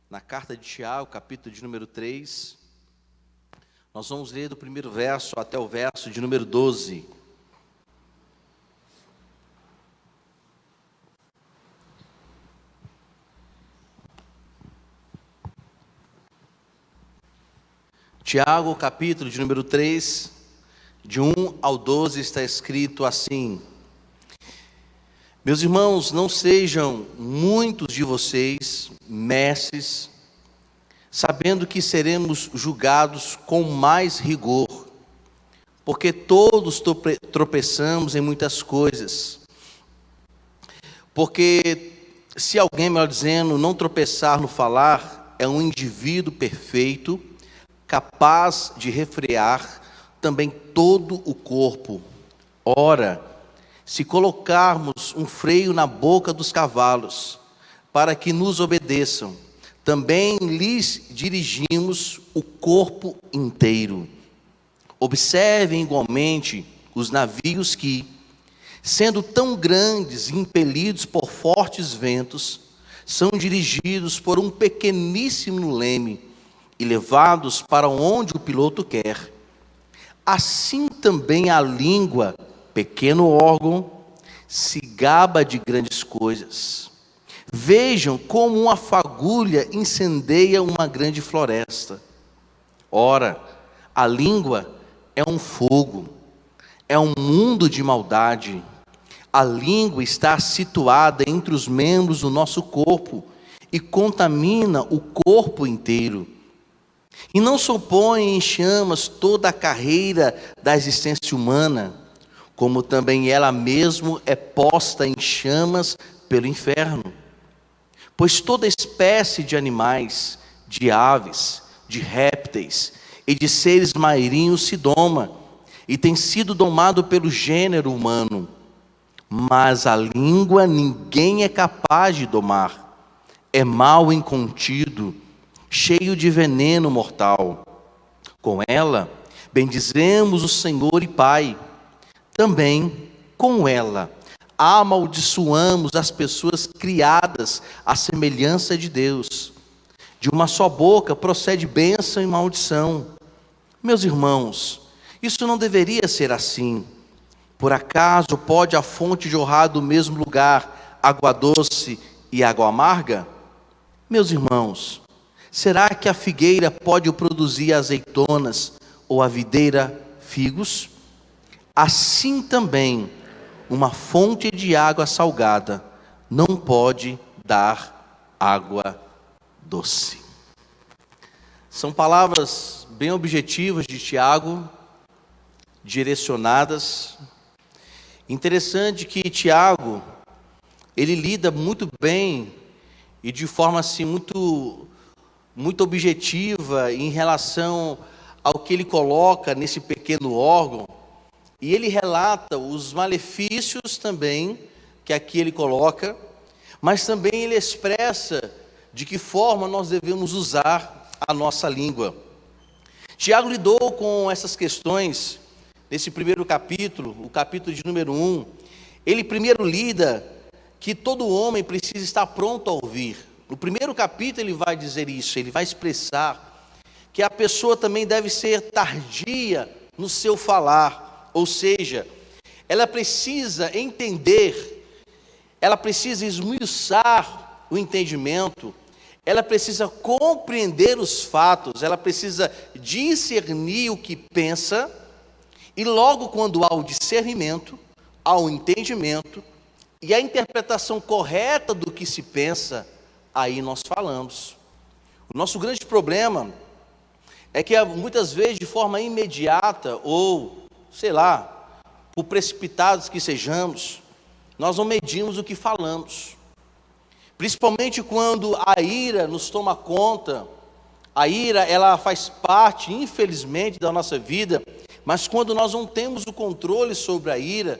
na carta de Tiago, capítulo de número 3. Nós vamos ler do primeiro verso até o verso de número 12. Tiago, capítulo de número 3, de 1 ao 12, está escrito assim: Meus irmãos, não sejam muitos de vocês mestres, sabendo que seremos julgados com mais rigor, porque todos tropeçamos em muitas coisas. Porque se alguém, melhor dizendo, não tropeçar no falar, é um indivíduo perfeito, capaz de refrear também todo o corpo. Ora, se colocarmos um freio na boca dos cavalos, para que nos obedeçam, também lhes dirigimos o corpo inteiro. Observem igualmente os navios que, sendo tão grandes e impelidos por fortes ventos, são dirigidos por um pequeníssimo leme e levados para onde o piloto quer. Assim também a língua, pequeno órgão, se gaba de grandes coisas. Vejam como uma fagulha incendeia uma grande floresta. Ora, a língua é um fogo, é um mundo de maldade. A língua está situada entre os membros do nosso corpo e contamina o corpo inteiro. E não se opõe em chamas toda a carreira da existência humana, como também ela mesma é posta em chamas pelo inferno. Pois toda espécie de animais, de aves, de répteis e de seres marinhos se doma, e tem sido domado pelo gênero humano. Mas a língua ninguém é capaz de domar. É mal incontido, cheio de veneno mortal. Com ela, bendizemos o Senhor e Pai. Também, com ela, amaldiçoamos as pessoas criadas à semelhança de Deus. De uma só boca procede bênção e maldição. Meus irmãos, isso não deveria ser assim. Por acaso pode a fonte jorrar do mesmo lugar água doce e água amarga? Meus irmãos, será que a figueira pode produzir azeitonas ou a videira figos? Assim também, uma fonte de água salgada não pode dar água doce. São palavras bem objetivas de Tiago, direcionadas. Interessante que Tiago, ele lida muito bem e de forma assim muito objetiva em relação ao que ele coloca nesse pequeno órgão, e ele relata os malefícios também que aqui ele coloca, mas também ele expressa de que forma nós devemos usar a nossa língua. Tiago lidou com essas questões nesse primeiro capítulo, o capítulo de número 1. Ele primeiro lida que todo homem precisa estar pronto a ouvir. No primeiro capítulo ele vai dizer isso, ele vai expressar que a pessoa também deve ser tardia no seu falar, ou seja, ela precisa entender, ela precisa esmiuçar o entendimento, ela precisa compreender os fatos, ela precisa discernir o que pensa, e logo quando há o discernimento, há o entendimento e a interpretação correta do que se pensa, aí nós falamos. O nosso grande problema é que muitas vezes de forma imediata ou, sei lá, por precipitados que sejamos, nós não medimos o que falamos. Principalmente quando a ira nos toma conta. A ira, ela faz parte, infelizmente, da nossa vida, mas quando nós não temos o controle sobre a ira,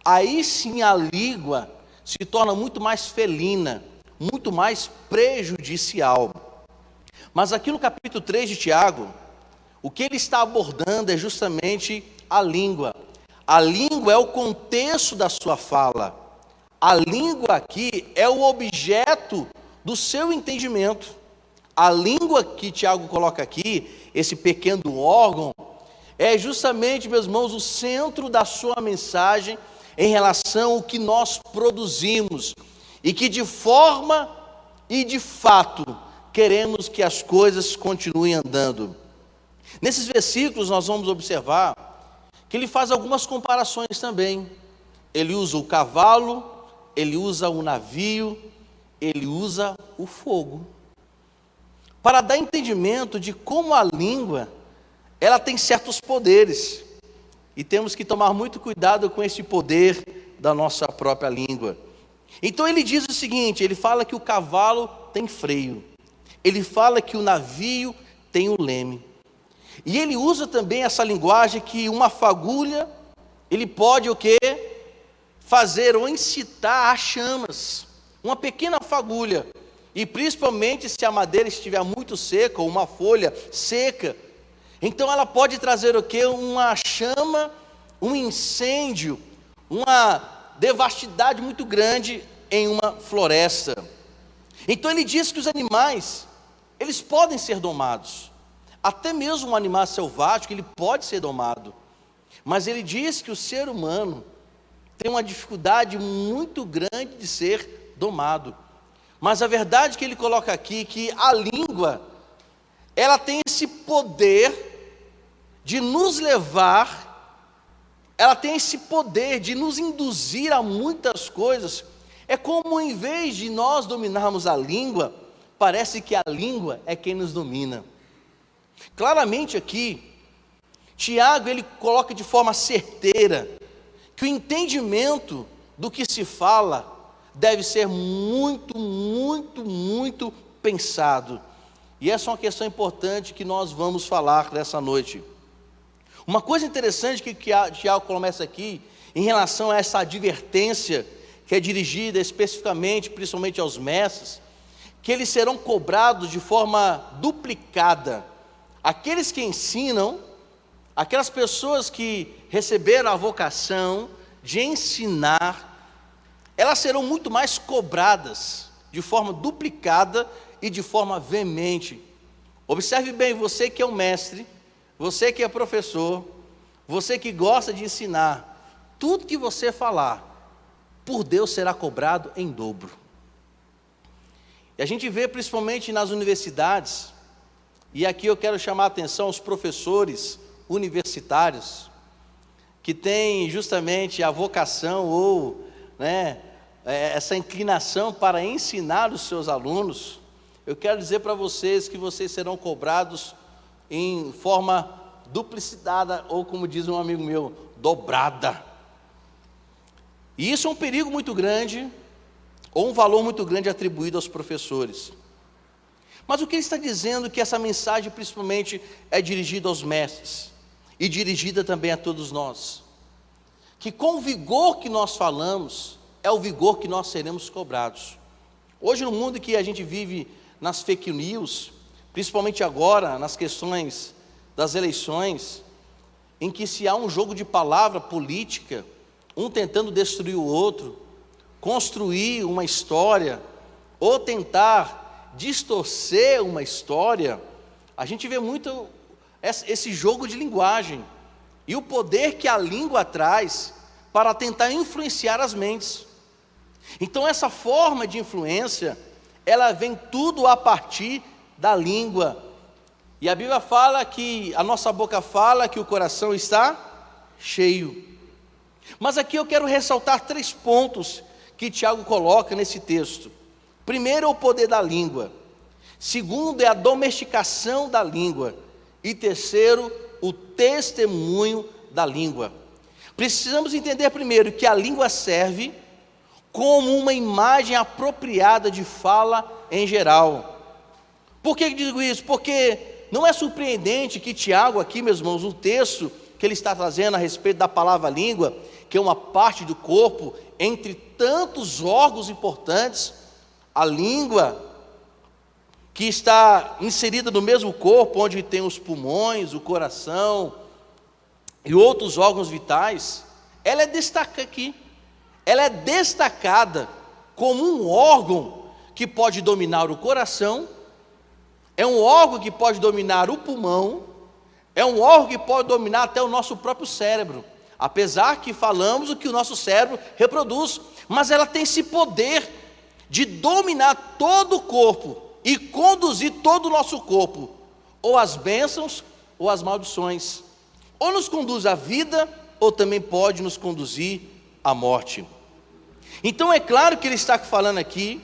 aí sim a língua se torna muito mais felina, muito mais prejudicial. Mas aqui no capítulo 3 de Tiago, o que ele está abordando é justamente a língua. A língua é o contexto da sua fala. A língua aqui é o objeto do seu entendimento. A língua que Tiago coloca aqui, esse pequeno órgão, é justamente, meus irmãos, o centro da sua mensagem em relação ao que nós produzimos e que de forma e de fato queremos que as coisas continuem andando. Nesses versículos nós vamos observar que ele faz algumas comparações também. Ele usa o cavalo, ele usa o navio, ele usa o fogo, para dar entendimento de como a língua, ela tem certos poderes, e temos que tomar muito cuidado com esse poder da nossa própria língua. Então ele diz o seguinte, ele fala que o cavalo tem freio, ele fala que o navio tem o leme, e ele usa também essa linguagem que uma fagulha, ele pode o quê? Fazer ou incitar a chamas, uma pequena fagulha, e principalmente se a madeira estiver muito seca, ou uma folha seca, então ela pode trazer o quê? Uma chama, um incêndio, uma devastidade muito grande em uma floresta. Então ele diz que os animais, eles podem ser domados, até mesmo um animal selvático, ele pode ser domado, mas ele diz que o ser humano tem uma dificuldade muito grande de ser domado. Mas a verdade que ele coloca aqui, que a língua, ela tem esse poder de nos levar, ela tem esse poder de nos induzir a muitas coisas. É como em vez de nós dominarmos a língua, parece que a língua é quem nos domina. Claramente aqui, Tiago, ele coloca de forma certeira, que o entendimento do que se fala deve ser muito, muito, muito pensado. E essa é uma questão importante que nós vamos falar nessa noite. Uma coisa interessante que Tiago começa aqui, em relação a essa advertência, que é dirigida especificamente, principalmente aos mestres, que eles serão cobrados de forma duplicada. Aqueles que ensinam, aquelas pessoas que receberam a vocação de ensinar, elas serão muito mais cobradas, de forma duplicada e de forma veemente. Observe bem, você que é um mestre, você que é professor, você que gosta de ensinar, tudo que você falar, por Deus será cobrado em dobro. E a gente vê principalmente nas universidades, e aqui eu quero chamar a atenção aos professores universitários, que têm justamente a vocação ou, essa inclinação para ensinar os seus alunos. Eu quero dizer para vocês que vocês serão cobrados em forma duplicada, ou como diz um amigo meu, dobrada. E isso é um perigo muito grande, ou um valor muito grande atribuído aos professores. Mas o que ele está dizendo? Que essa mensagem principalmente é dirigida aos mestres, e dirigida também a todos nós, que com o vigor que nós falamos, é o vigor que nós seremos cobrados. Hoje no mundo que a gente vive nas fake news, principalmente agora nas questões das eleições, em que se há um jogo de palavra política, um tentando destruir o outro, construir uma história, ou tentar distorcer uma história, a gente vê muito esse jogo de linguagem, e o poder que a língua traz para tentar influenciar as mentes. Então essa forma de influência, ela vem tudo a partir da língua. E a Bíblia fala que a nossa boca fala que o coração está cheio. Mas aqui eu quero ressaltar 3 pontos que Tiago coloca nesse texto. Primeiro é o poder da língua. Segundo é a domesticação da língua. E terceiro, o testemunho da língua. Precisamos entender primeiro que a língua serve como uma imagem apropriada de fala em geral. Por que digo isso? Porque não é surpreendente que Tiago aqui, meus irmãos, no texto que ele está trazendo a respeito da palavra língua, que é uma parte do corpo, entre tantos órgãos importantes, a língua, que está inserida no mesmo corpo, onde tem os pulmões, o coração e outros órgãos vitais, ela é destacada aqui. Ela é destacada como um órgão que pode dominar o coração, é um órgão que pode dominar o pulmão, é um órgão que pode dominar até o nosso próprio cérebro. Apesar que falamos o que o nosso cérebro reproduz, mas ela tem esse poder de dominar todo o corpo e conduzir todo o nosso corpo, ou as bênçãos ou as maldições. Ou nos conduz à vida, ou também pode nos conduzir à morte. Então é claro que ele está falando aqui,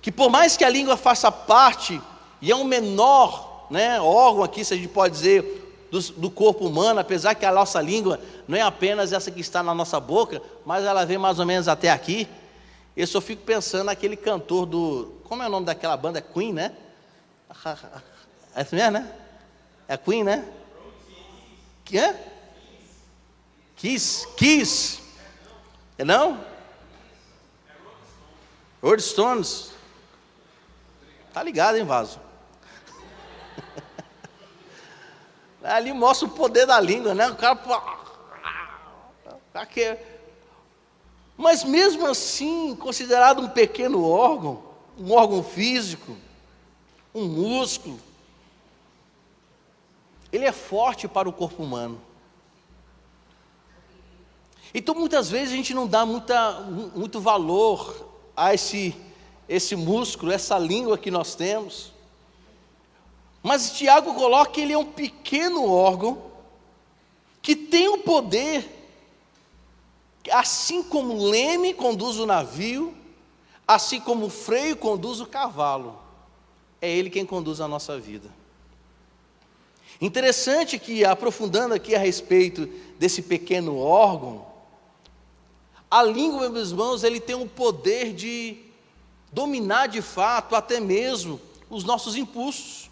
que por mais que a língua faça parte, e é um menor, órgão aqui, se a gente pode dizer, do corpo humano, apesar que a nossa língua não é apenas essa que está na nossa boca, mas ela vem mais ou menos até aqui. Eu só fico pensando naquele cantor como é o nome daquela banda? É Queen, né? É assim mesmo, né? É Queen, né? Que é? Kiss. É não? Rolling Stones. Tá ligado, hein, Vaso? Ali mostra o poder da língua, né? O cara... Mas mesmo assim, considerado um pequeno órgão, um órgão físico, um músculo, ele é forte para o corpo humano. Então muitas vezes a gente não dá muito valor a esse músculo, essa língua que nós temos. Mas Tiago coloca que ele é um pequeno órgão que tem o poder, assim como o leme conduz o navio, assim como o freio conduz o cavalo, é ele quem conduz a nossa vida. Interessante que, aprofundando aqui a respeito desse pequeno órgão, a língua, meus irmãos, ele tem o poder de dominar de fato até mesmo os nossos impulsos.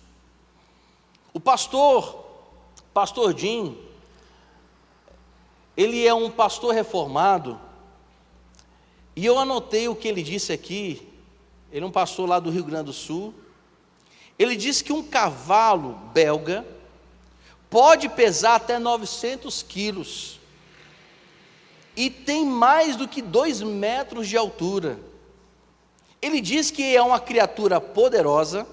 O pastor Jim, ele é um pastor reformado, e eu anotei o que ele disse aqui. Ele é um pastor lá do Rio Grande do Sul. Ele disse que um cavalo belga pode pesar até 900 quilos, e tem mais do que 2 metros de altura. Ele diz que é uma criatura poderosa,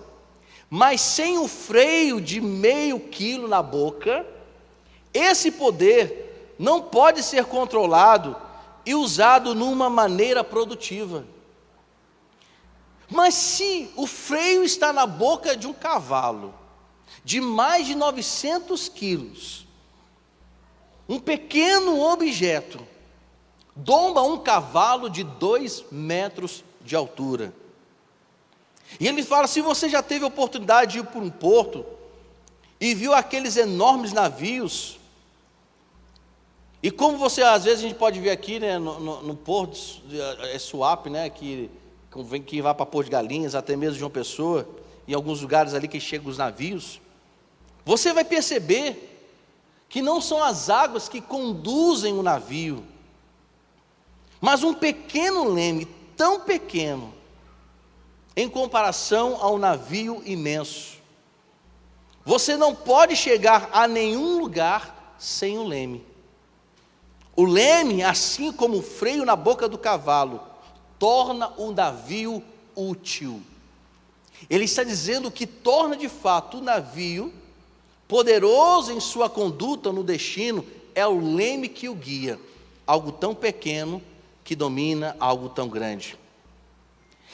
mas sem o freio de meio quilo na boca, esse poder não pode ser controlado e usado numa maneira produtiva. Mas se o freio está na boca de um cavalo, de mais de 900 quilos, um pequeno objeto domba um cavalo de 2 metros de altura. E ele fala, se você já teve a oportunidade de ir por um porto e viu aqueles enormes navios, e como você, às vezes a gente pode ver aqui, no porto, Suape, que vai para Porto de Galinhas, até mesmo João Pessoa, em alguns lugares ali que chegam os navios, você vai perceber que não são as águas que conduzem o navio, mas um pequeno leme, tão pequeno, em comparação ao navio imenso. Você não pode chegar a nenhum lugar sem o leme. O leme, assim como o freio na boca do cavalo, torna o navio útil. Ele está dizendo que torna de fato o navio poderoso em sua conduta no destino, é o leme que o guia, algo tão pequeno que domina algo tão grande.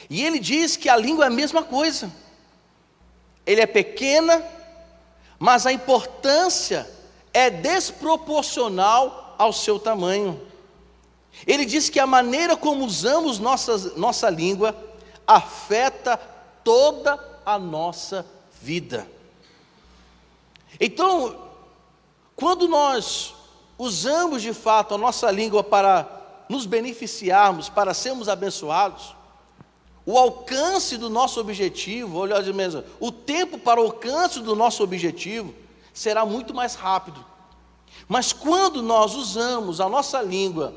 E ele diz que a língua é a mesma coisa. Ele é pequena, mas a importância é desproporcional ao seu tamanho. Ele diz que a maneira como usamos nossa língua afeta toda a nossa vida. Então, quando nós usamos de fato a nossa língua para nos beneficiarmos, para sermos abençoados, o alcance do nosso objetivo, o tempo para o alcance do nosso objetivo será muito mais rápido. Mas quando nós usamos a nossa língua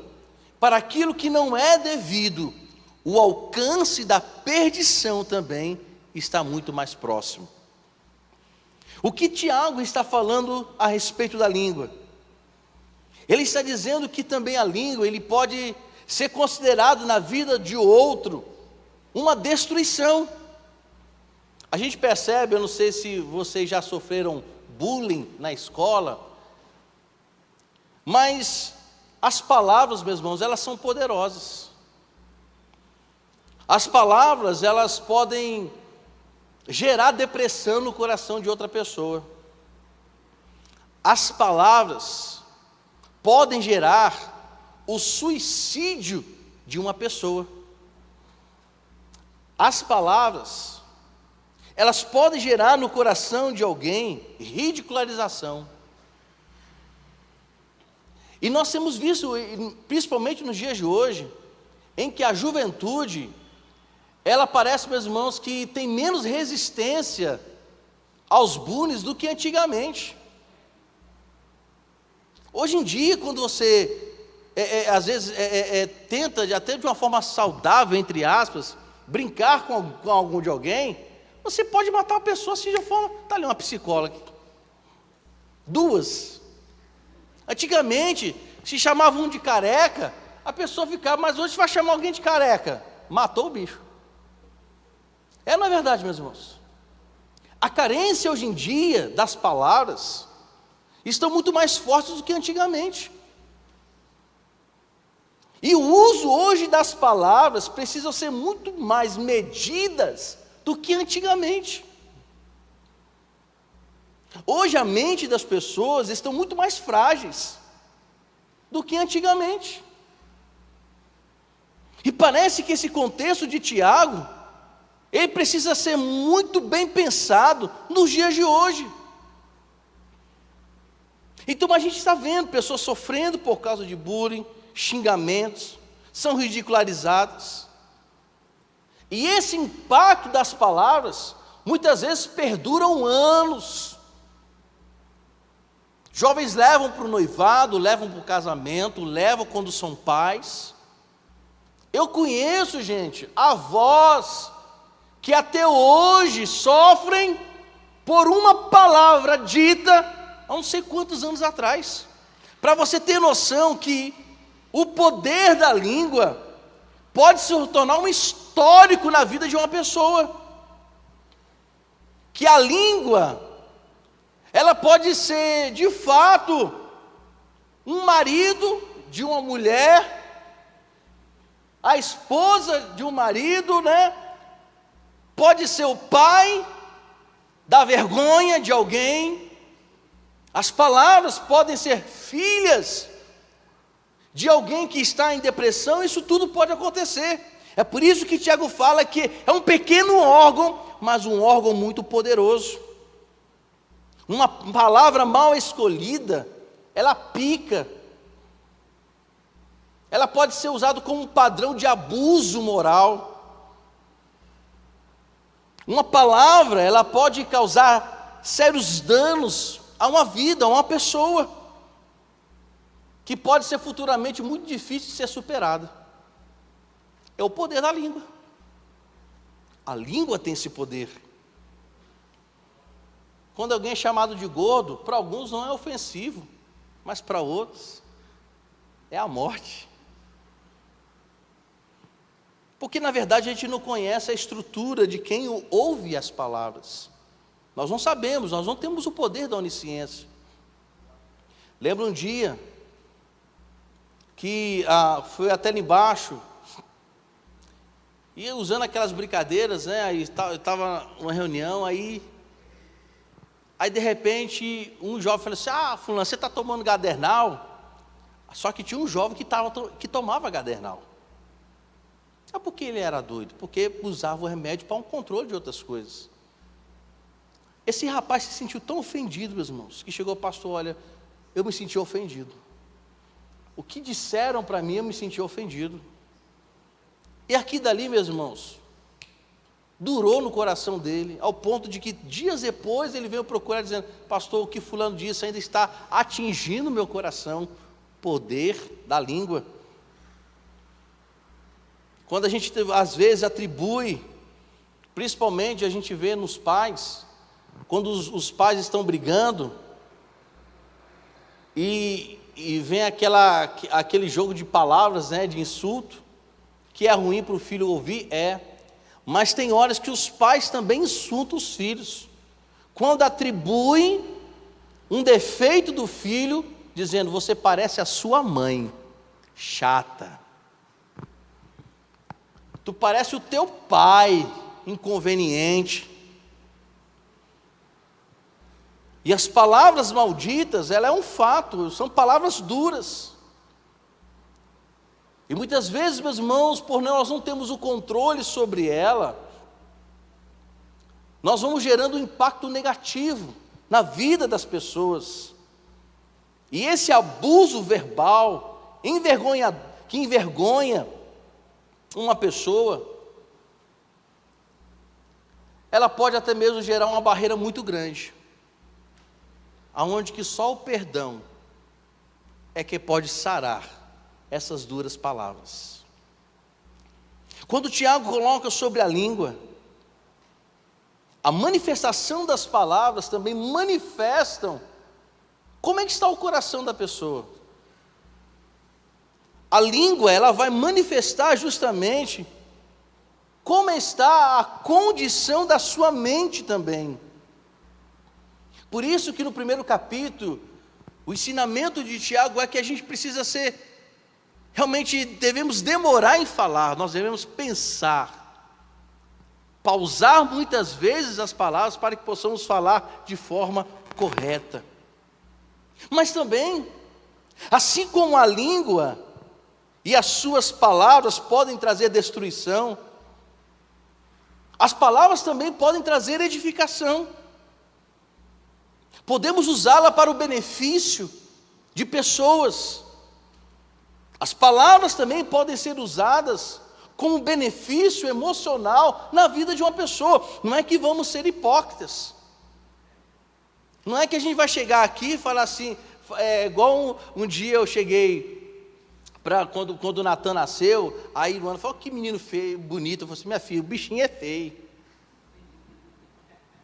para aquilo que não é devido, o alcance da perdição também está muito mais próximo. O que Tiago está falando a respeito da língua? Ele está dizendo que também a língua, ele pode ser considerado na vida de outro uma destruição. A gente percebe, eu não sei se vocês já sofreram bullying na escola, mas as palavras, meus irmãos, elas são poderosas. As palavras, elas podem gerar depressão no coração de outra pessoa. As palavras podem gerar o suicídio de uma pessoa. As palavras, elas podem gerar no coração de alguém ridicularização. E nós temos visto, principalmente nos dias de hoje, em que a juventude, ela parece, meus irmãos, que tem menos resistência aos bullying do que antigamente. Hoje em dia, quando você, às vezes, tenta, até de uma forma saudável, entre aspas, brincar com algum de alguém, você pode matar uma pessoa assim de uma forma. Está ali uma psicóloga, duas. Antigamente, se chamava um de careca, a pessoa ficava, mas hoje vai chamar alguém de careca, matou o bicho. Não é verdade, meus irmãos? A carência hoje em dia das palavras estão muito mais fortes do que antigamente. E o uso hoje das palavras precisam ser muito mais medidas do que antigamente. Hoje a mente das pessoas estão muito mais frágeis do que antigamente. E parece que esse contexto de Tiago, ele precisa ser muito bem pensado nos dias de hoje. Então a gente está vendo pessoas sofrendo por causa de bullying, xingamentos, são ridicularizadas. E esse impacto das palavras, muitas vezes perduram anos. Jovens levam para o noivado, levam para o casamento, levam quando são pais. Eu conheço, gente, avós que até hoje sofrem por uma palavra dita há não sei quantos anos atrás. Para você ter noção que o poder da língua pode se tornar um histórico na vida de uma pessoa. Que a língua, ela pode ser, de fato, um marido de uma mulher, a esposa de um marido, né? Pode ser o pai da vergonha de alguém. As palavras podem ser filhas de alguém que está em depressão. Isso tudo pode acontecer. É por isso que Tiago fala que é um pequeno órgão, mas um órgão muito poderoso. Uma palavra mal escolhida, ela pica. Ela pode ser usada como um padrão de abuso moral. Uma palavra, ela pode causar sérios danos a uma vida, a uma pessoa, que pode ser futuramente muito difícil de ser superada. É o poder da língua. A língua tem esse poder. Quando alguém é chamado de gordo, para alguns não é ofensivo, mas para outros é a morte. Porque na verdade a gente não conhece a estrutura de quem ouve as palavras. Nós não sabemos, nós não temos o poder da onisciência. Lembro um dia que fui até lá embaixo, e usando aquelas brincadeiras, né? Aí eu estava numa reunião, aí de repente um jovem falou assim: fulano, você está tomando gadernal? Só que tinha um jovem que tomava gadernal. Por que ele era doido? Porque usava o remédio para um controle de outras coisas. Esse rapaz se sentiu tão ofendido, meus irmãos, que chegou ao pastor: olha, eu me senti ofendido. O que disseram para mim, eu me senti ofendido. E aqui dali, meus irmãos, durou no coração dele, ao ponto de que dias depois ele veio procurar dizendo: pastor, o que fulano disse ainda está atingindo meu coração. Poder da língua. Quando a gente às vezes atribui, principalmente a gente vê nos pais, quando os pais estão brigando, e vem aquele jogo de palavras, né, de insulto, que é ruim para o filho ouvir, Mas tem horas que os pais também insultam os filhos, quando atribuem um defeito do filho, dizendo: você parece a sua mãe, chata. Tu parece o teu pai, inconveniente. E as palavras malditas, ela é um fato, são palavras duras. E muitas vezes, meus irmãos, por nós não temos o controle sobre ela, nós vamos gerando um impacto negativo na vida das pessoas. E esse abuso verbal, que envergonha uma pessoa, ela pode até mesmo gerar uma barreira muito grande, aonde que só o perdão é que pode sarar essas duras palavras. Quando Tiago coloca sobre a língua, a manifestação das palavras também manifestam como é que está o coração da pessoa. A língua, ela vai manifestar justamente como está a condição da sua mente também. Por isso que no primeiro capítulo, o ensinamento de Tiago é que a gente precisa realmente devemos demorar em falar, nós devemos pensar, pausar muitas vezes as palavras para que possamos falar de forma correta. Mas também, assim como a língua e as suas palavras podem trazer destruição, as palavras também podem trazer edificação. Podemos usá-la para o benefício de pessoas. As palavras também podem ser usadas como benefício emocional na vida de uma pessoa. Não é que vamos ser hipócritas. Não é que a gente vai chegar aqui e falar assim, igual um dia eu cheguei, quando o Natan nasceu, aí Luana falou: que menino feio, bonito. Eu falei assim: minha filha, o bichinho é feio.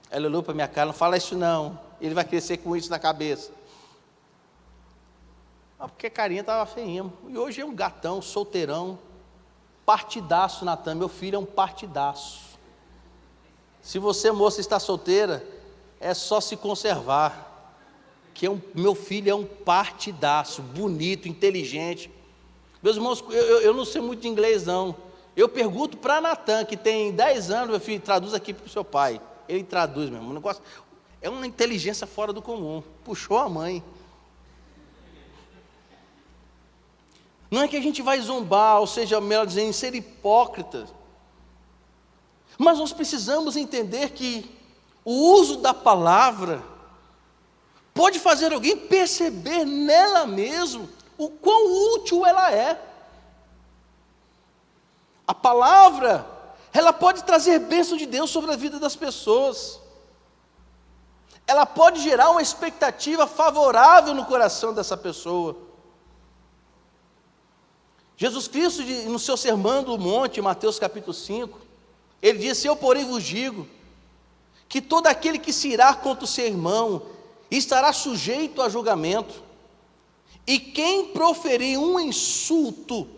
Ela olhou para minha cara: não fala isso não, ele vai crescer com isso na cabeça. Porque a carinha estava feinha. E hoje é um gatão, solteirão, partidaço, Natan. Meu filho é um partidaço. Se você, moça, está solteira, é só se conservar, que meu filho é um partidaço, bonito, inteligente. Meus irmãos, eu não sei muito de inglês não. Eu pergunto para Natan, que tem 10 anos: meu filho, traduz aqui para o seu pai. Ele traduz mesmo. O negócio é uma inteligência fora do comum. Puxou a mãe. Não é que a gente vai zombar, ou seja, melhor dizendo, ser hipócrita. Mas nós precisamos entender que o uso da palavra pode fazer alguém perceber nela mesmo o quão útil ela é. A palavra, ela pode trazer bênção de Deus sobre a vida das pessoas. Ela pode gerar uma expectativa favorável no coração dessa pessoa. Jesus Cristo, no seu sermão do monte, Mateus capítulo 5, ele disse: eu porém vos digo, que todo aquele que se irá contra o seu irmão estará sujeito a julgamento, e quem proferir um insulto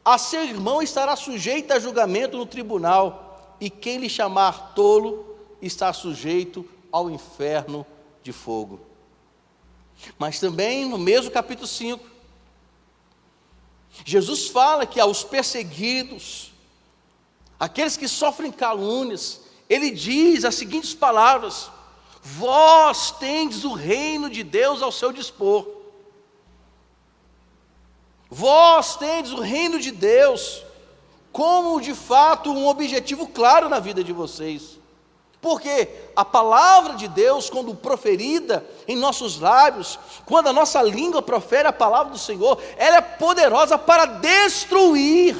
a seu irmão estará sujeito a julgamento no tribunal, e quem lhe chamar tolo está sujeito ao inferno de fogo. Mas também no mesmo capítulo 5, Jesus fala que aos perseguidos, aqueles que sofrem calúnias, ele diz as seguintes palavras: vós tendes o reino de Deus ao seu dispor. Vós tendes o reino de Deus como de fato um objetivo claro na vida de vocês. Porque a palavra de Deus, quando proferida em nossos lábios, quando a nossa língua profere a palavra do Senhor, ela é poderosa para destruir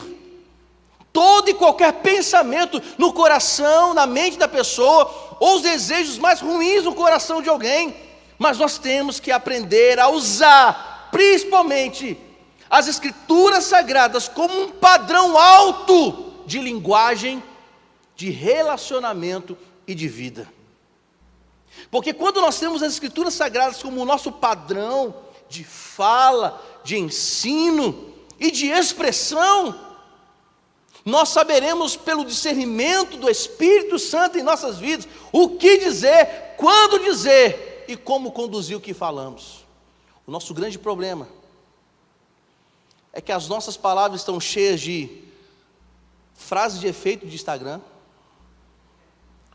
todo e qualquer pensamento no coração, na mente da pessoa, ou os desejos mais ruins no coração de alguém. Mas nós temos que aprender a usar, principalmente, as Escrituras Sagradas como um padrão alto de linguagem, de relacionamento e de vida. Porque quando nós temos as Escrituras Sagradas como o nosso padrão de fala, de ensino e de expressão, Nós saberemos pelo discernimento do Espírito Santo em nossas vidas o que dizer, quando dizer e como conduzir o que falamos. O nosso grande problema é que as nossas palavras estão cheias de frases de efeito de Instagram,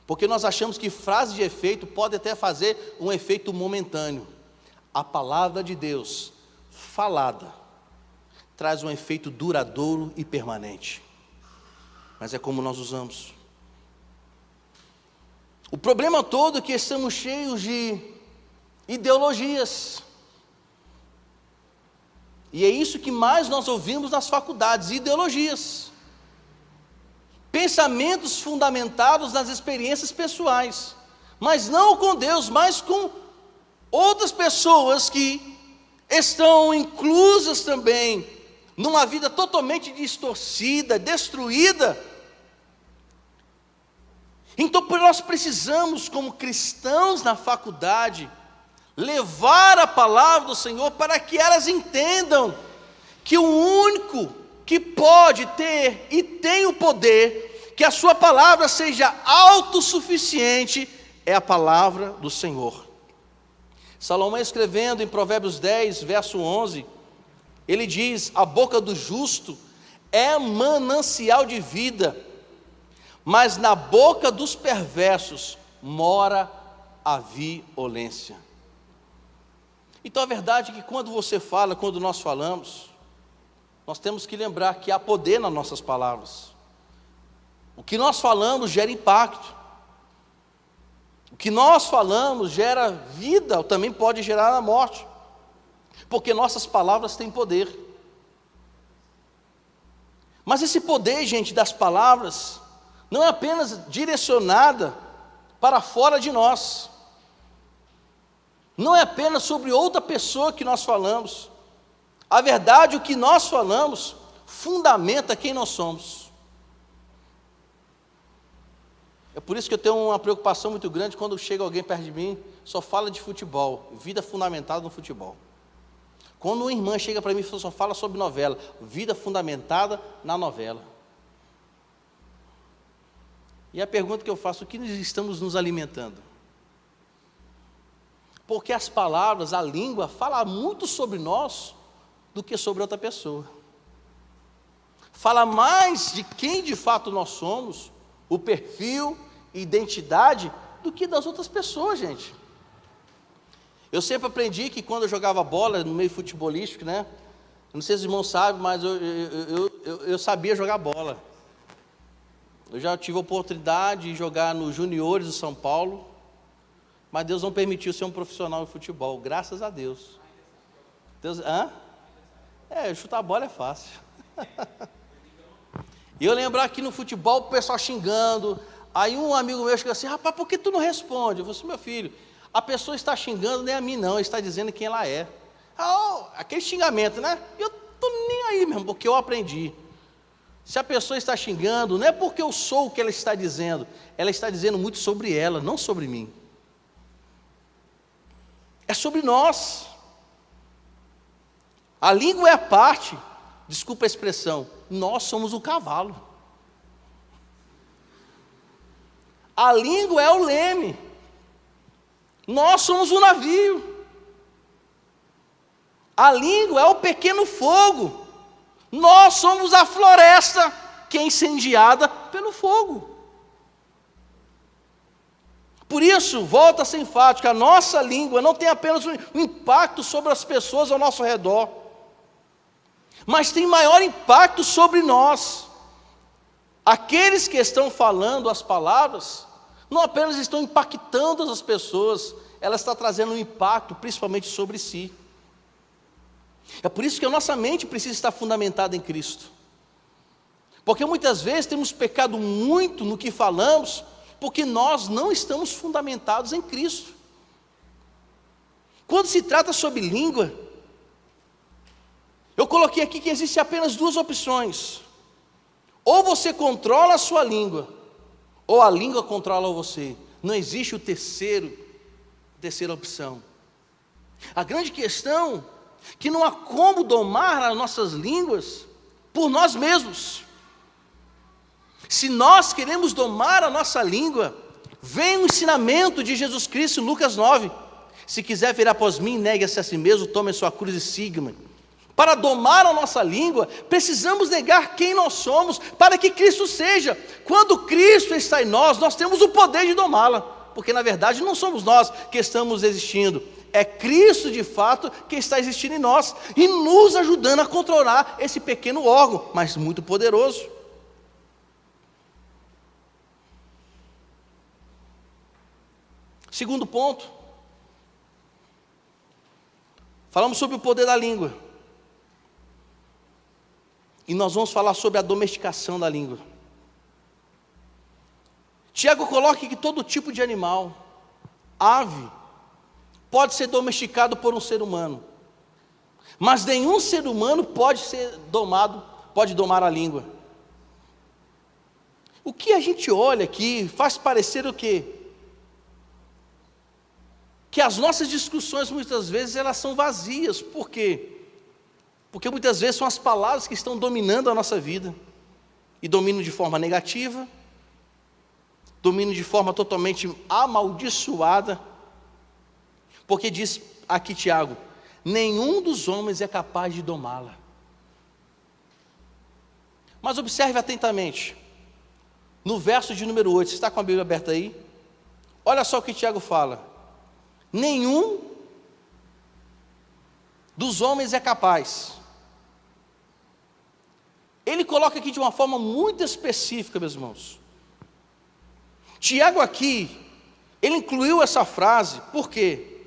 porque nós achamos que frase de efeito pode até fazer um efeito momentâneo. A palavra de Deus falada traz um efeito duradouro e permanente. Mas é como nós usamos. O problema todo é que estamos cheios de ideologias. E é isso que mais nós ouvimos nas faculdades, ideologias. Pensamentos fundamentados nas experiências pessoais, mas não com Deus, mas com outras pessoas que estão inclusas também numa vida totalmente distorcida, destruída. Então nós precisamos, como cristãos na faculdade, levar a palavra do Senhor para que elas entendam que o único que pode ter e tem o poder, que a sua palavra seja autossuficiente, é a palavra do Senhor. Salomão, escrevendo em Provérbios 10, verso 11, ele diz: a boca do justo é manancial de vida, mas na boca dos perversos mora a violência. Então a verdade é que quando você fala, quando nós falamos, nós temos que lembrar que há poder nas nossas palavras. O que nós falamos gera impacto. O que nós falamos gera vida, ou também pode gerar a morte. Porque nossas palavras têm poder. Mas esse poder, gente, das palavras, não é apenas direcionada para fora de nós. Não é apenas sobre outra pessoa que nós falamos. A verdade, o que nós falamos, fundamenta quem nós somos. É por isso que eu tenho uma preocupação muito grande quando chega alguém perto de mim, só fala de futebol, vida fundamentada no futebol. Quando uma irmã chega para mim e só fala sobre novela, vida fundamentada na novela. E a pergunta que eu faço: o que nós estamos nos alimentando? Porque as palavras, a língua, fala muito sobre nós do que sobre outra pessoa. Fala mais de quem de fato nós somos, o perfil, identidade, do que das outras pessoas, gente. Eu sempre aprendi que quando eu jogava bola no meio futebolístico, né? Não sei se os irmãos sabem, mas eu sabia jogar bola. Eu já tive a oportunidade de jogar nos juniores do São Paulo, mas Deus não permitiu ser um profissional em futebol, graças a Deus. Deus, chutar a bola é fácil. E eu lembro aqui no futebol, o pessoal xingando. Aí um amigo meu chegou assim: rapaz, por que tu não responde? Eu falei assim: meu filho, a pessoa está xingando nem a mim não, está dizendo quem ela é. Aquele xingamento, né? Eu estou nem aí mesmo, porque eu aprendi. Se a pessoa está xingando, não é porque eu sou o que ela está dizendo muito sobre ela, não sobre mim. É sobre nós. A língua é a parte, desculpa a expressão, nós somos o cavalo. A língua é o leme, nós somos o navio. A língua é o pequeno fogo, nós somos a floresta que é incendiada pelo fogo. Por isso, volta a ser enfático, a nossa língua não tem apenas um impacto sobre as pessoas ao nosso redor, mas tem maior impacto sobre nós. Aqueles que estão falando as palavras, não apenas estão impactando as pessoas, elas estão trazendo um impacto principalmente sobre si. É por isso que a nossa mente precisa estar fundamentada em Cristo. Porque muitas vezes temos pecado muito no que falamos, porque nós não estamos fundamentados em Cristo. Quando se trata sobre língua, eu coloquei aqui que existem apenas duas opções: ou você controla a sua língua, ou a língua controla você. Não existe a terceira opção. A grande questão é que não há como domar as nossas línguas por nós mesmos. Se nós queremos domar a nossa língua, vem o ensinamento de Jesus Cristo, Lucas 9. Se quiser vir após mim, negue-se a si mesmo, tome a sua cruz e siga-me. Para domar a nossa língua, precisamos negar quem nós somos, para que Cristo seja. Quando Cristo está em nós, nós temos o poder de domá-la, porque na verdade não somos nós que estamos existindo, é Cristo de fato que está existindo em nós, e nos ajudando a controlar esse pequeno órgão, mas muito poderoso. Segundo ponto, falamos sobre o poder da língua. E nós vamos falar sobre a domesticação da língua. Tiago coloca que todo tipo de animal, ave, pode ser domesticado por um ser humano. Mas nenhum ser humano pode domar a língua. O que a gente olha aqui faz parecer o quê? Que as nossas discussões muitas vezes elas são vazias. Por quê? Porque muitas vezes são as palavras que estão dominando a nossa vida, e dominam de forma negativa, dominam de forma totalmente amaldiçoada, porque diz aqui Tiago, nenhum dos homens é capaz de domá-la. Mas observe atentamente, no verso de número 8, você está com a Bíblia aberta aí? Olha só o que Tiago fala, nenhum dos homens é capaz. Ele coloca aqui de uma forma muito específica, meus irmãos. Tiago aqui, ele incluiu essa frase, por quê?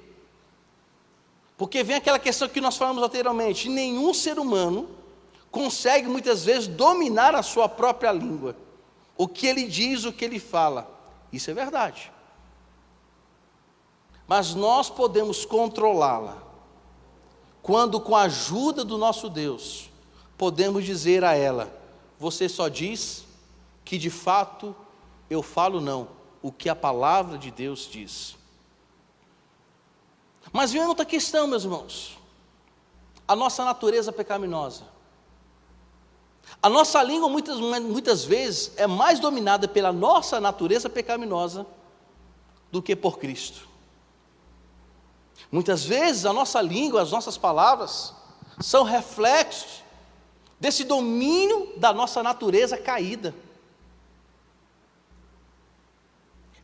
Porque vem aquela questão que nós falamos anteriormente, nenhum ser humano consegue muitas vezes dominar a sua própria língua, o que ele diz, o que ele fala, isso é verdade. Mas nós podemos controlá-la, quando com a ajuda do nosso Deus, podemos dizer a ela, você só diz que de fato eu falo não, o que a palavra de Deus diz. Mas vem outra questão, meus irmãos, a nossa natureza pecaminosa. A nossa língua muitas vezes é mais dominada pela nossa natureza pecaminosa do que por Cristo. Muitas vezes a nossa língua, as nossas palavras, são reflexos desse domínio da nossa natureza caída.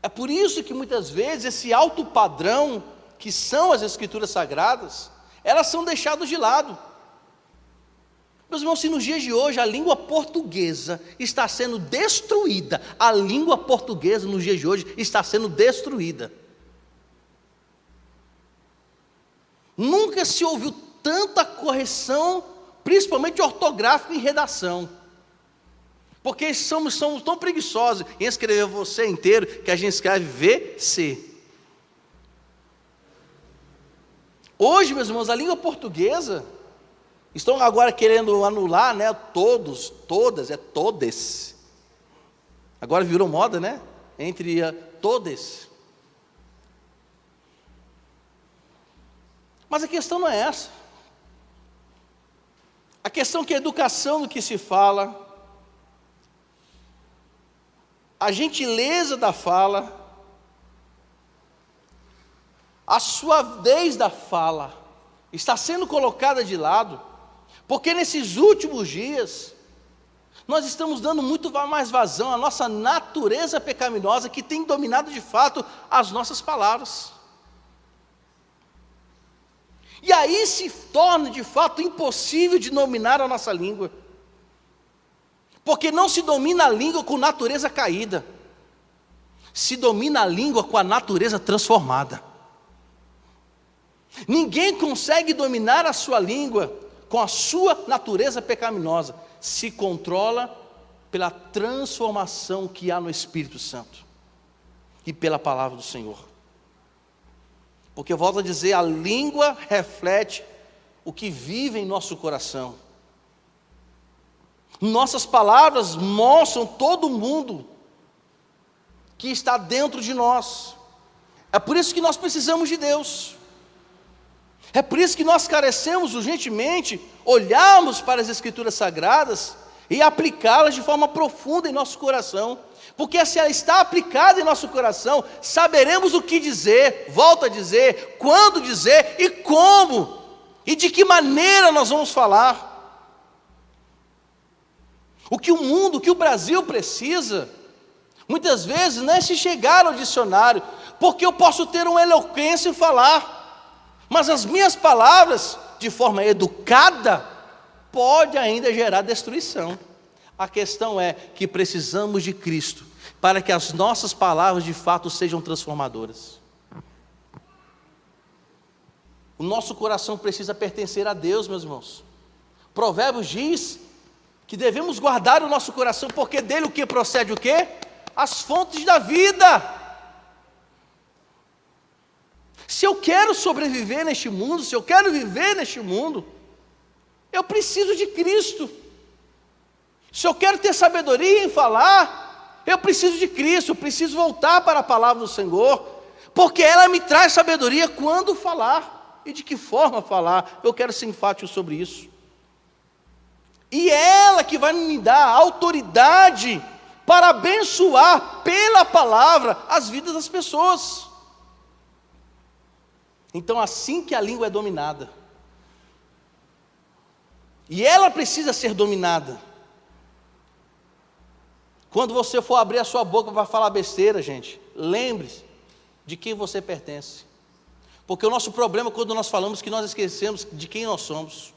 É por isso que muitas vezes esse alto padrão, que são as Escrituras Sagradas, elas são deixadas de lado. Meus irmãos, se nos dias de hoje a língua portuguesa está sendo destruída, a língua portuguesa nos dias de hoje está sendo destruída. Nunca se ouviu tanta correção, principalmente ortográfica em redação, porque somos tão preguiçosos em escrever você inteiro, que a gente escreve VC. Hoje, meus irmãos, a língua portuguesa, estão agora querendo anular, né, todos, todas, é todes, agora virou moda, né, entre todes. Mas a questão não é essa. A questão é que a educação do que se fala, a gentileza da fala, a suavidez da fala, está sendo colocada de lado, porque nesses últimos dias, nós estamos dando muito mais vazão à nossa natureza pecaminosa, que tem dominado de fato as nossas palavras. E aí se torna de fato impossível de dominar a nossa língua, porque não se domina a língua com natureza caída, se domina a língua com a natureza transformada. Ninguém consegue dominar a sua língua com a sua natureza pecaminosa, se controla pela transformação que há no Espírito Santo e pela palavra do Senhor. Porque eu volto a dizer, a língua reflete o que vive em nosso coração. Nossas palavras mostram todo mundo que está dentro de nós. É por isso que nós precisamos de Deus. É por isso que nós carecemos urgentemente, olharmos para as Escrituras Sagradas e aplicá-las de forma profunda em nosso coração, porque se ela está aplicada em nosso coração, saberemos o que dizer, volto a dizer, quando dizer e como, e de que maneira nós vamos falar. O que o mundo, o que o Brasil precisa, muitas vezes não é se chegar ao dicionário, porque eu posso ter uma eloquência em falar, mas as minhas palavras, de forma educada, pode ainda gerar destruição. A questão é que precisamos de Cristo, para que as nossas palavras de fato sejam transformadoras. O nosso coração precisa pertencer a Deus, meus irmãos. Provérbios diz que devemos guardar o nosso coração, porque dele o que procede o quê? As fontes da vida. Se eu quero sobreviver neste mundo, se eu quero viver neste mundo, eu preciso de Cristo. Se eu quero ter sabedoria em falar, eu preciso de Cristo, eu preciso voltar para a palavra do Senhor, porque ela me traz sabedoria quando falar, e de que forma falar. Eu quero ser enfático sobre isso. E é ela que vai me dar autoridade para abençoar pela palavra as vidas das pessoas. Então, assim que a língua é dominada, e ela precisa ser dominada, quando você for abrir a sua boca para falar besteira, gente, lembre-se de quem você pertence. Porque o nosso problema é quando nós falamos que nós esquecemos de quem nós somos.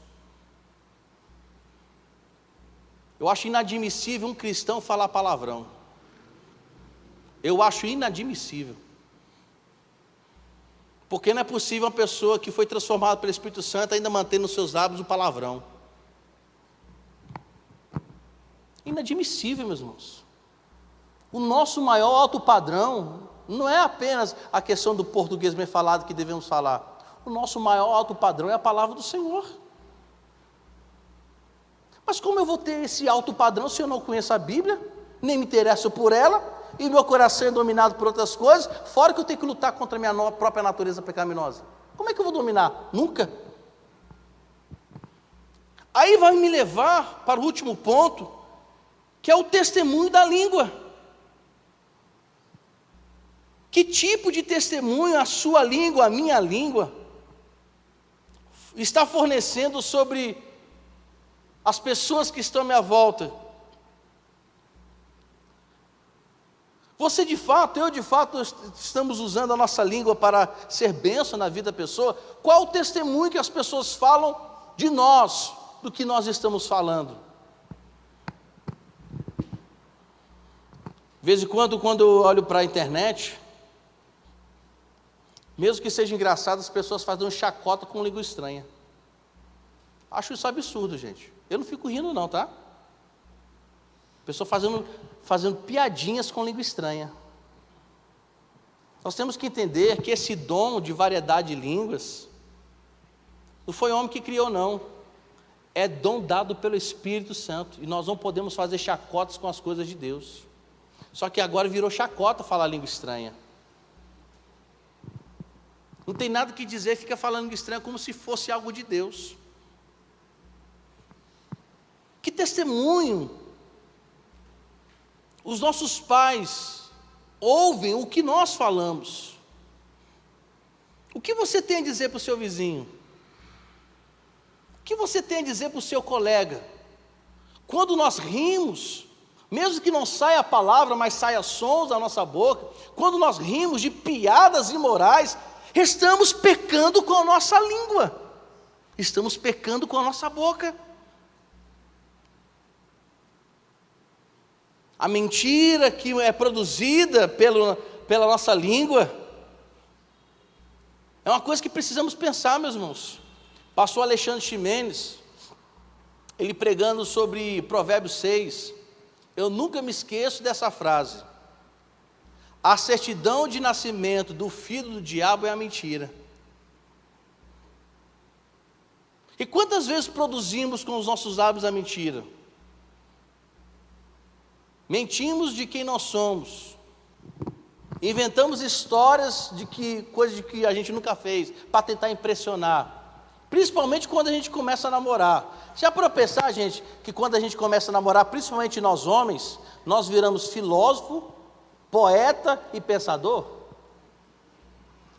Eu acho inadmissível um cristão falar palavrão. Eu acho inadmissível. Porque não é possível uma pessoa que foi transformada pelo Espírito Santo ainda manter nos seus lábios o palavrão. Inadmissível, meus irmãos. O nosso maior alto padrão não é apenas a questão do português bem falado que devemos falar. O nosso maior alto padrão é a palavra do Senhor. Mas como eu vou ter esse alto padrão se eu não conheço a Bíblia, nem me interesso por ela, e meu coração é dominado por outras coisas, fora que eu tenho que lutar contra a minha própria natureza pecaminosa? Como é que eu vou dominar? Nunca. Aí vai me levar para o último ponto, que é o testemunho da língua. Que tipo de testemunho a sua língua, a minha língua, está fornecendo sobre as pessoas que estão à minha volta? Você de fato, eu de fato, estamos usando a nossa língua para ser bênção na vida da pessoa? Qual o testemunho que as pessoas falam de nós, do que nós estamos falando? De vez em quando eu olho para a internet, mesmo que seja engraçado, as pessoas fazem um chacota com língua estranha. Acho isso absurdo, gente. Eu não fico rindo não, tá? Pessoa fazendo piadinhas com língua estranha. Nós temos que entender que esse dom de variedade de línguas não foi o homem que criou, não. É dom dado pelo Espírito Santo. E nós não podemos fazer chacotas com as coisas de Deus. Só que agora virou chacota falar língua estranha. Não tem nada que dizer, fica falando língua estranha como se fosse algo de Deus. Que testemunho os nossos pais ouvem o que nós falamos? O que você tem a dizer para o seu vizinho? O que você tem a dizer para o seu colega? Quando nós rimos, mesmo que não saia a palavra, mas saia sons da nossa boca, quando nós rimos de piadas imorais, estamos pecando com a nossa língua, estamos pecando com a nossa boca. A mentira que é produzida pela nossa língua é uma coisa que precisamos pensar, meus irmãos. Pastor Alexandre Ximenes, ele pregando sobre Provérbios 6, eu nunca me esqueço dessa frase: a certidão de nascimento do filho do diabo é a mentira. E quantas vezes produzimos com os nossos lábios a mentira? Mentimos de quem nós somos, inventamos histórias coisas de que a gente nunca fez, para tentar impressionar. Principalmente quando a gente começa a namorar. Já para pensar, gente, que quando a gente começa a namorar, principalmente nós homens, nós viramos filósofo, poeta e pensador?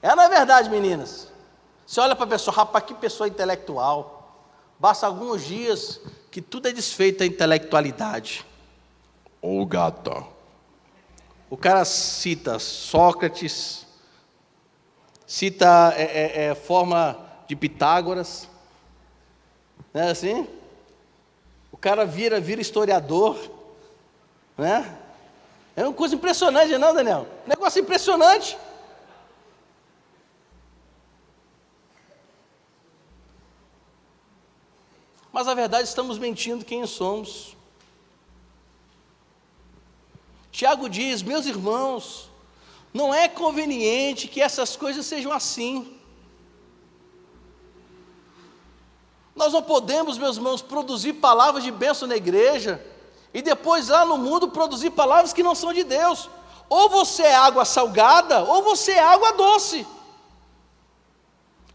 Não é verdade, meninas? Você olha para a pessoa, rapaz, que pessoa intelectual. Basta alguns dias que tudo é desfeito da intelectualidade. Ô gata. O cara cita Sócrates, cita forma de Pitágoras, não é assim? O cara vira historiador, né? É uma coisa impressionante, não, Daniel? Negócio impressionante. Mas a verdade, estamos mentindo quem somos. Tiago diz: meus irmãos, não é conveniente que essas coisas sejam assim. Nós não podemos, meus irmãos, produzir palavras de bênção na igreja e depois lá no mundo produzir palavras que não são de Deus. Ou você é água salgada, ou você é água doce.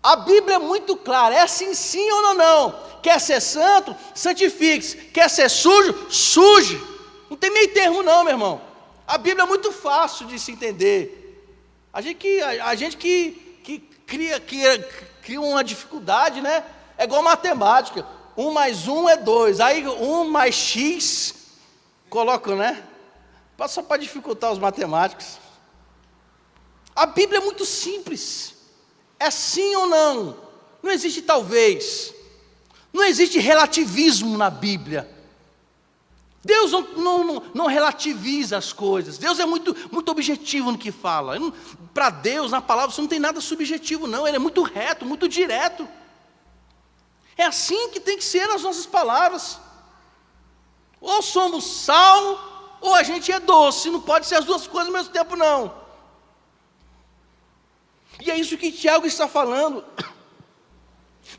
A Bíblia é muito clara, é assim sim ou não. Quer ser santo, santifique-se. Quer ser sujo, suje. Não tem meio termo não, meu irmão. A Bíblia é muito fácil de se entender. A gente que cria uma dificuldade, né? É igual matemática. 1 mais 1 é 2. Aí 1 mais X, colocam, né? Só para dificultar os matemáticos. A Bíblia é muito simples. É sim ou não. Não existe talvez. Não existe relativismo na Bíblia. Deus não relativiza as coisas. Deus é muito objetivo no que fala. Para Deus, na palavra, isso não tem nada subjetivo, não. Ele é muito reto, muito direto. É assim que tem que ser as nossas palavras. Ou somos sal, ou a gente é doce. Não pode ser as duas coisas ao mesmo tempo, não. E é isso que Tiago está falando.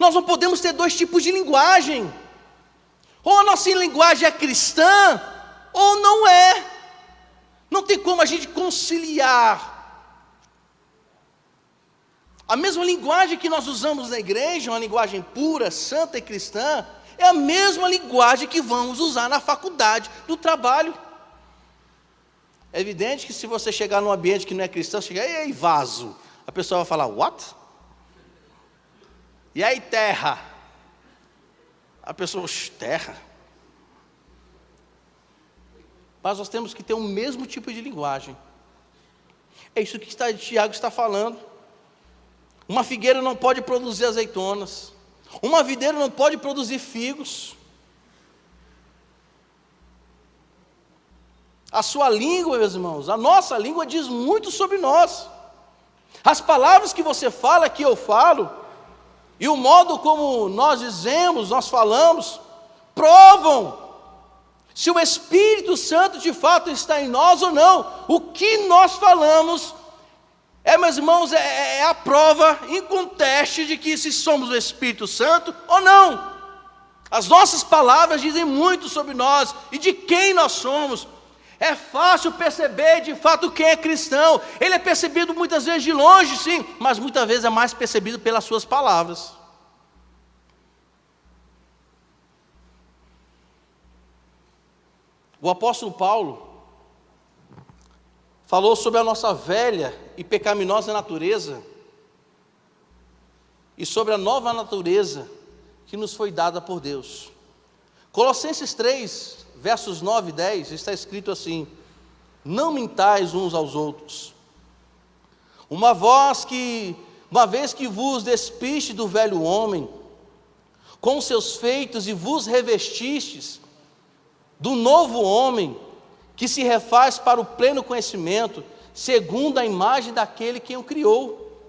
Nós não podemos ter dois tipos de linguagem. Ou a nossa linguagem é cristã, ou não é. Não tem como a gente conciliar. A mesma linguagem que nós usamos na igreja, uma linguagem pura, santa e cristã, é a mesma linguagem que vamos usar na faculdade, no trabalho. É evidente que se você chegar num ambiente que não é cristão, você chega, ei, vaso. A pessoa vai falar, what? E aí, terra? A pessoa, terra? Mas nós temos que ter o mesmo tipo de linguagem. É isso que Tiago está falando. Uma figueira não pode produzir azeitonas. Uma videira não pode produzir figos. A sua língua, meus irmãos, a nossa língua diz muito sobre nós. As palavras que você fala, que eu falo, e o modo como nós dizemos, nós falamos, provam se o Espírito Santo de fato está em nós ou não. O que nós falamos, meus irmãos, é a prova inconteste de que se somos o Espírito Santo ou não. As nossas palavras dizem muito sobre nós e de quem nós somos. É fácil perceber de fato quem é cristão. Ele é percebido muitas vezes de longe, sim, mas muitas vezes é mais percebido pelas suas palavras. O apóstolo Paulo falou sobre a nossa velha e pecaminosa natureza e sobre a nova natureza que nos foi dada por Deus. Colossenses 3, versos 9 e 10, está escrito assim: não mintais uns aos outros, uma vez que vos despiste do velho homem, com seus feitos, e vos revestistes do novo homem, que se refaz para o pleno conhecimento, segundo a imagem daquele que o criou.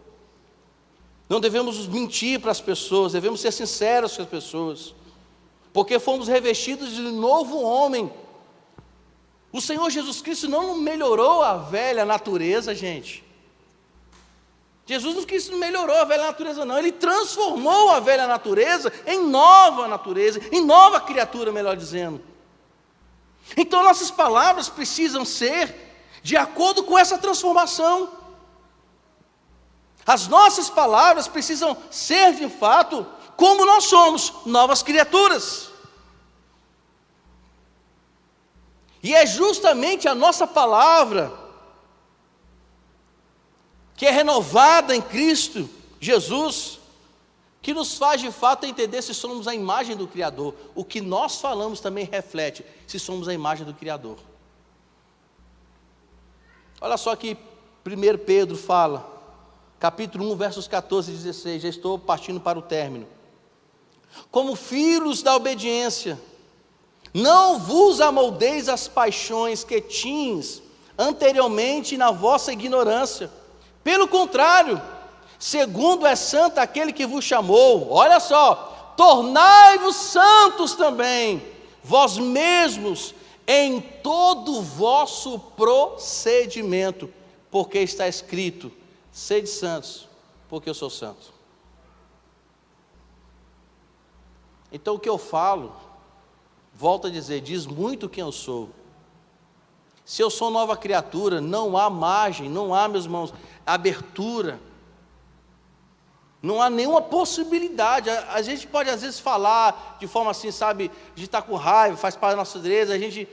Não devemos mentir para as pessoas, devemos ser sinceros com as pessoas, porque fomos revestidos de novo homem. O Senhor Jesus Cristo não melhorou a velha natureza, gente. Jesus Cristo não melhorou a velha natureza, não. Ele transformou a velha natureza em nova natureza, em nova criatura, melhor dizendo. Então nossas palavras precisam ser de acordo com essa transformação. As nossas palavras precisam ser de fato como nós somos, novas criaturas. E é justamente a nossa palavra, que é renovada em Cristo Jesus, que nos faz de fato entender se somos a imagem do Criador. O que nós falamos também reflete se somos a imagem do Criador. Olha só que 1 Pedro fala, capítulo 1, versos 14 e 16, já estou partindo para o término. Como filhos da obediência, não vos amoldeis as paixões que tinhas anteriormente na vossa ignorância. Pelo contrário, segundo é santo aquele que vos chamou, olha só, tornai-vos santos também, vós mesmos, em todo o vosso procedimento, porque está escrito, sede santos, porque eu sou santo. Então o que eu falo, volto a dizer, diz muito quem eu sou. Se eu sou nova criatura, não há margem, não há, meus irmãos, abertura, não há nenhuma possibilidade. A gente pode às vezes falar de forma assim, sabe, de estar com raiva, faz parte da nossa natureza, a gente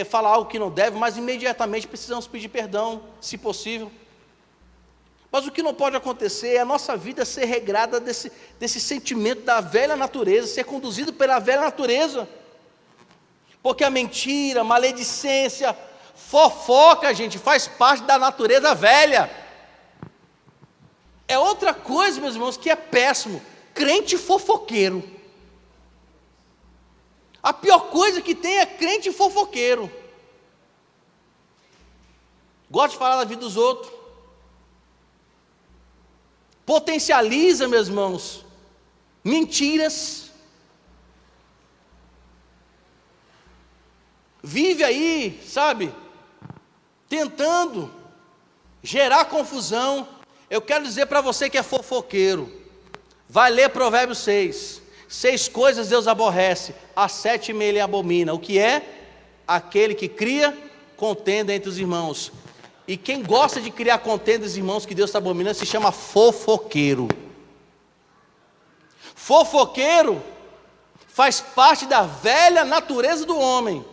fala algo que não deve, mas imediatamente precisamos pedir perdão, se possível. Mas o que não pode acontecer é a nossa vida ser regrada desse sentimento da velha natureza, ser conduzido pela velha natureza. Porque a mentira, a maledicência, fofoca, gente, faz parte da natureza velha. É outra coisa, meus irmãos, que é péssimo, crente fofoqueiro. A pior coisa que tem é crente fofoqueiro. Gosta de falar da vida dos outros. Potencializa, meus irmãos, mentiras. Vive aí, sabe, tentando gerar confusão. Eu quero dizer para você que é fofoqueiro, vai ler Provérbios 6. 6 coisas Deus aborrece, a 7ª ele abomina. O que é? Aquele que cria contenda entre os irmãos. E quem gosta de criar contenda entre os irmãos que Deus está abominando se chama fofoqueiro. Fofoqueiro faz parte da velha natureza do homem.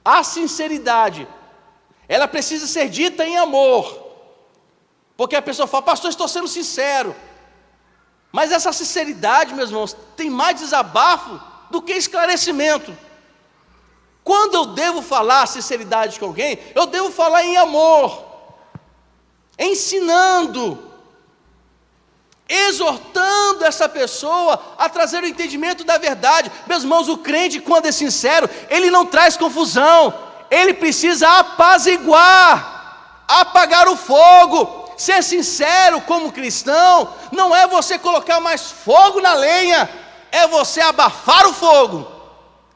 A sinceridade, ela precisa ser dita em amor. Porque a pessoa fala, pastor, estou sendo sincero. Mas essa sinceridade, meus irmãos, tem mais desabafo do que esclarecimento. Quando eu devo falar sinceridade com alguém, eu devo falar em amor, ensinando, exortando essa pessoa a trazer o entendimento da verdade. Meus irmãos, o crente, quando é sincero, ele não traz confusão, ele precisa apaziguar, apagar o fogo. Ser sincero como cristão não é você colocar mais fogo na lenha, é você abafar o fogo,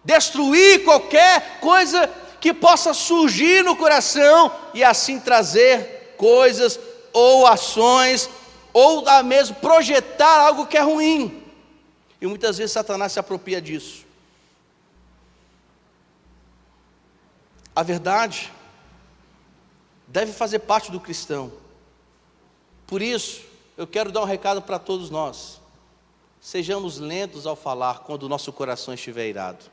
destruir qualquer coisa que possa surgir no coração e assim trazer coisas ou ações ou a mesmo projetar algo que é ruim. E muitas vezes Satanás se apropria disso. A verdade deve fazer parte do cristão. Por isso, eu quero dar um recado para todos nós. Sejamos lentos ao falar quando o nosso coração estiver irado.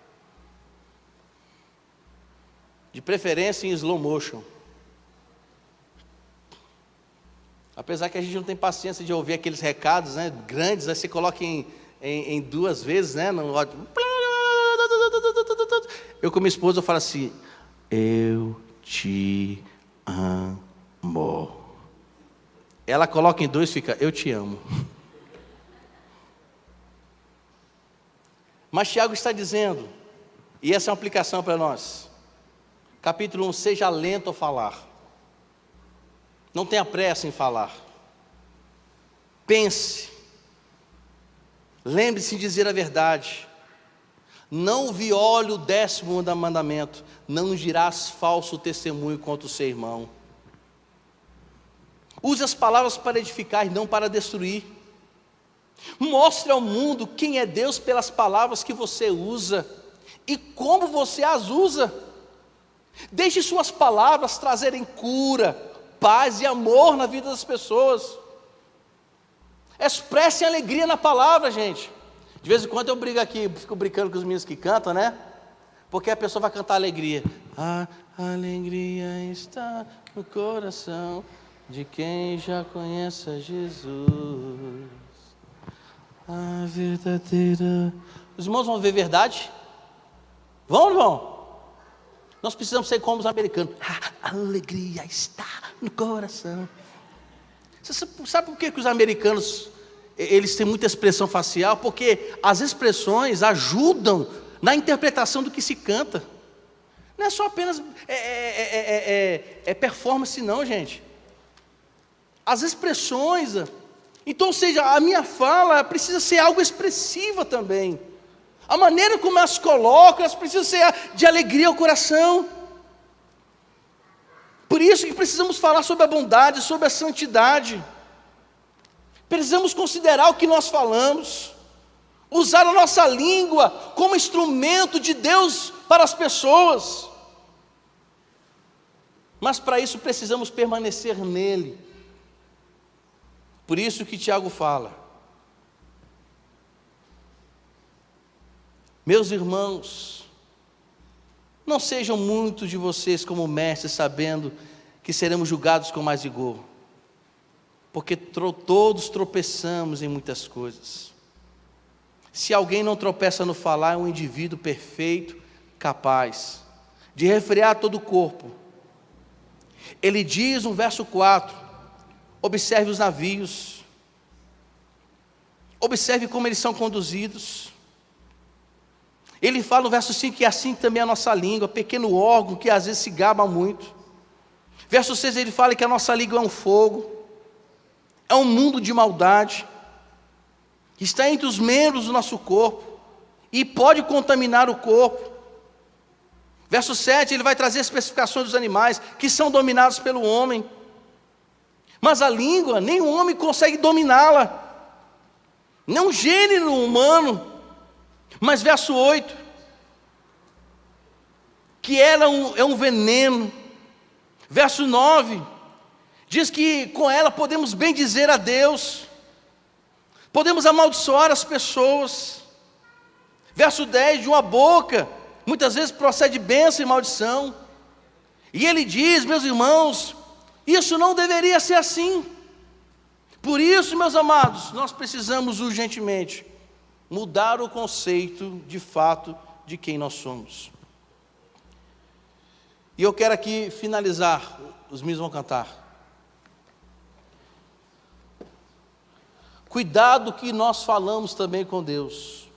De preferência em slow motion. Apesar que a gente não tem paciência de ouvir aqueles recados, né, grandes, aí você coloca em 2 vezes, né, no áudio. Eu com minha esposa eu falo assim, eu te amo. Ela coloca em 2, fica, eu te amo. Mas Tiago está dizendo, e essa é uma aplicação para nós. Capítulo 1, seja lento ao falar. Não tenha pressa em falar. Pense. Lembre-se de dizer a verdade. Não viole o 10º mandamento. Não dirás falso testemunho contra o seu irmão. Use as palavras para edificar e não para destruir. Mostre ao mundo quem é Deus pelas palavras que você usa e como você as usa. Deixe suas palavras trazerem cura, paz e amor na vida das pessoas. Expressem alegria na palavra, gente. De vez em quando eu brigo aqui, fico brincando com os meninos que cantam, né? Porque a pessoa vai cantar alegria. A alegria está no coração de quem já conhece a Jesus. A verdadeira... Os irmãos vão ver verdade? Vão ou não vão? Nós precisamos ser como os americanos. A alegria está no coração. Você sabe por que os americanos, eles têm muita expressão facial? Porque as expressões ajudam na interpretação do que se canta. Não é só apenas performance não, gente. As expressões. Então, ou seja, a minha fala precisa ser algo expressiva também. A maneira como elas colocam, elas precisam ser de alegria ao coração. Por isso que precisamos falar sobre a bondade, sobre a santidade. Precisamos considerar o que nós falamos. Usar a nossa língua como instrumento de Deus para as pessoas. Mas para isso precisamos permanecer nele. Por isso que Tiago fala: meus irmãos, não sejam muitos de vocês como mestres, sabendo que seremos julgados com mais rigor, porque todos tropeçamos em muitas coisas. Se alguém não tropeça no falar, é um indivíduo perfeito, capaz de refrear todo o corpo. Ele diz no verso 4, observe os navios, observe como eles são conduzidos. Ele fala no verso 5 que assim também é a nossa língua, pequeno órgão que às vezes se gaba muito. Verso 6 ele fala que a nossa língua é um fogo, é um mundo de maldade, que está entre os membros do nosso corpo, e pode contaminar o corpo. Verso 7 ele vai trazer especificações dos animais, que são dominados pelo homem. Mas a língua, nenhum homem consegue dominá-la, não um gênero humano. Mas verso 8, que ela é um veneno. Verso 9, diz que com ela podemos bendizer a Deus, podemos amaldiçoar as pessoas. Verso 10, de uma boca, muitas vezes procede bênção e maldição. E ele diz, meus irmãos, isso não deveria ser assim. Por isso, meus amados, nós precisamos urgentemente mudar o conceito de fato de quem nós somos. E eu quero aqui finalizar, os meninos vão cantar. Cuidado que nós falamos também com Deus,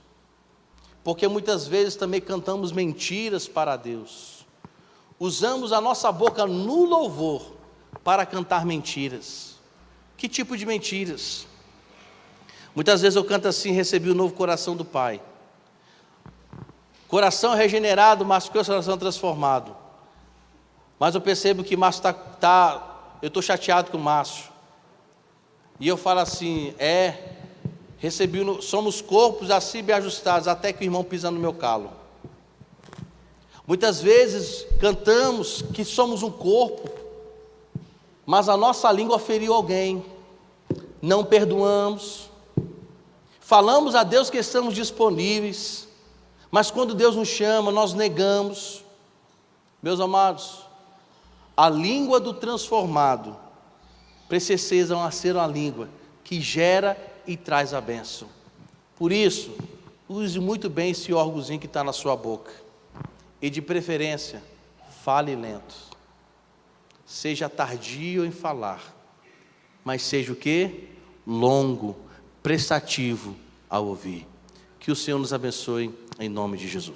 porque muitas vezes também cantamos mentiras para Deus. Usamos a nossa boca no louvor para cantar mentiras. Que tipo de mentiras? Muitas vezes eu canto assim: recebi o novo coração do Pai. Coração regenerado, mas coração transformado. Mas eu percebo que Márcio eu estou chateado com o Márcio. E eu falo assim: somos corpos assim bem ajustados, até que o irmão pisa no meu calo. Muitas vezes cantamos que somos um corpo, mas a nossa língua feriu alguém, não perdoamos. Falamos a Deus que estamos disponíveis, mas quando Deus nos chama, nós negamos. Meus amados, a língua do transformado precisa ser uma língua que gera e traz a bênção. Por isso, use muito bem esse órgãozinho que está na sua boca. E de preferência, fale lento. Seja tardio em falar, mas seja o quê? Longo, prestativo ao ouvir. Que o Senhor nos abençoe em nome de Jesus.